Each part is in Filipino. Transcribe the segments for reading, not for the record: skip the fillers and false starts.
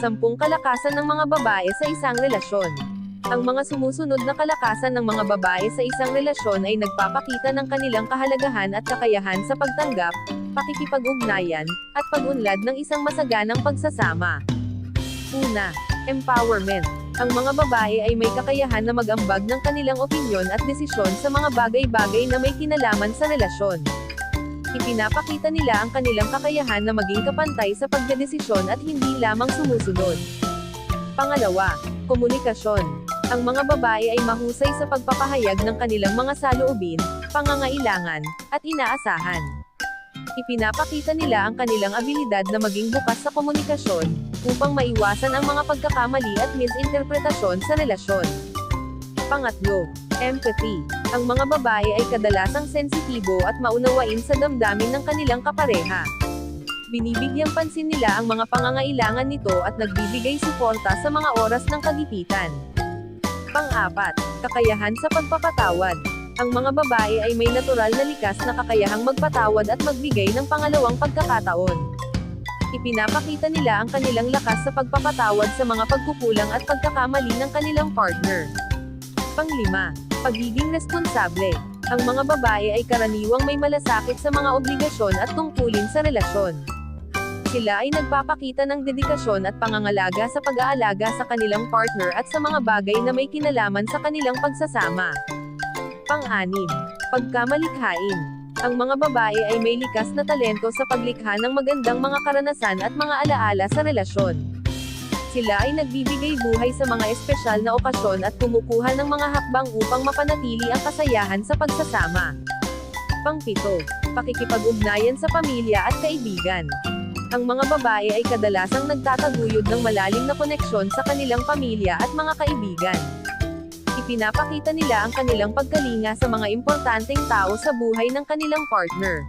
10 kalakasan ng mga babae sa isang relasyon. Ang mga sumusunod na kalakasan ng mga babae sa isang relasyon ay nagpapakita ng kanilang kahalagahan at kakayahan sa pagtanggap, pakikipag-ugnayan, at pag-unlad ng isang masaganang pagsasama. Una, empowerment. Ang mga babae ay may kakayahan na mag-ambag ng kanilang opinyon at desisyon sa mga bagay-bagay na may kinalaman sa relasyon. Ipinapakita nila ang kanilang kakayahan na maging kapantay sa pagdedesisyon at hindi lamang sumusunod. Pangalawa, komunikasyon. Ang mga babae ay mahusay sa pagpapahayag ng kanilang mga saloobin, pangangailangan, at inaasahan. Ipinapakita nila ang kanilang abilidad na maging bukas sa komunikasyon, upang maiwasan ang mga pagkakamali at misinterpretasyon sa relasyon. Pangatlo, empathy. Ang mga babae ay kadalasang sensitibo at maunawain sa damdamin ng kanilang kapareha. Binibigyang pansin nila ang mga pangangailangan nito at nagbibigay suporta sa mga oras ng kagipitan. Pang-apat, kakayahan sa pagpapatawad. Ang mga babae ay may natural na likas na kakayahang magpatawad at magbigay ng pangalawang pagkakataon. Ipinapakita nila ang kanilang lakas sa pagpapatawad sa mga pagkukulang at pagkakamali ng kanilang partner. Pang-5, pagiging responsable. Ang mga babae ay karaniwang may malasakit sa mga obligasyon at tungkulin sa relasyon. Sila ay nagpapakita ng dedikasyon at pangangalaga sa pag-aalaga sa kanilang partner at sa mga bagay na may kinalaman sa kanilang pagsasama. Pang-6, pagkamalikhain. Ang mga babae ay may likas na talento sa paglikha ng magandang mga karanasan at mga alaala sa relasyon. Sila ay nagbibigay buhay sa mga espesyal na okasyon at kumukuha ng mga hakbang upang mapanatili ang kasayahan sa pagsasama. Pang-7, pakikipag-ugnayan sa pamilya at kaibigan. Ang mga babae ay kadalasang nagtataguyod ng malalim na koneksyon sa kanilang pamilya at mga kaibigan. Ipinapakita nila ang kanilang pagkalinga sa mga importanteng tao sa buhay ng kanilang partner.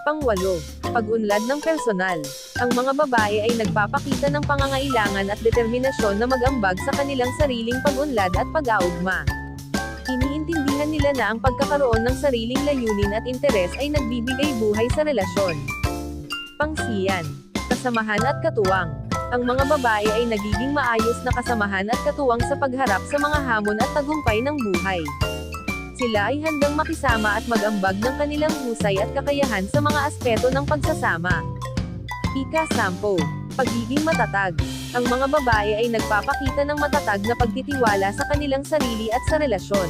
Pang-8, pag-unlad ng personal. Ang mga babae ay nagpapakita ng pangangailangan at determinasyon na mag-ambag sa kanilang sariling pag-unlad at pag-augma. Iniintindihan nila na ang pagkakaroon ng sariling layunin at interes ay nagbibigay buhay sa relasyon. Pang-9, kasamahan at katuwang. Ang mga babae ay nagiging maayos na kasamahan at katuwang sa pagharap sa mga hamon at tagumpay ng buhay. Sila ay handang makisama at mag-ambag ng kanilang husay at kakayahan sa mga aspeto ng pagsasama. Ika-10, pagiging matatag. Ang mga babae ay nagpapakita ng matatag na pagtitiwala sa kanilang sarili at sa relasyon.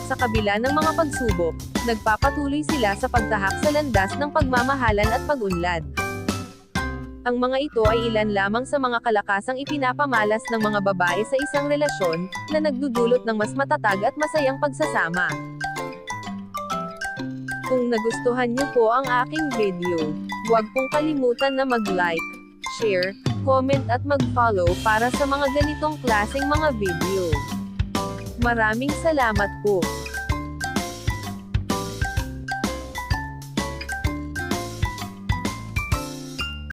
Sa kabila ng mga pagsubok, nagpapatuloy sila sa pagtahak sa landas ng pagmamahalan at pag-unlad. Ang mga ito ay ilan lamang sa mga kalakasang ipinapamalas ng mga babae sa isang relasyon, na nagdudulot ng mas matatag at masayang pagsasama. Kung nagustuhan niyo po ang aking video, huwag pong kalimutan na mag-like, share, comment at mag-follow para sa mga ganitong klaseng mga video. Maraming salamat po.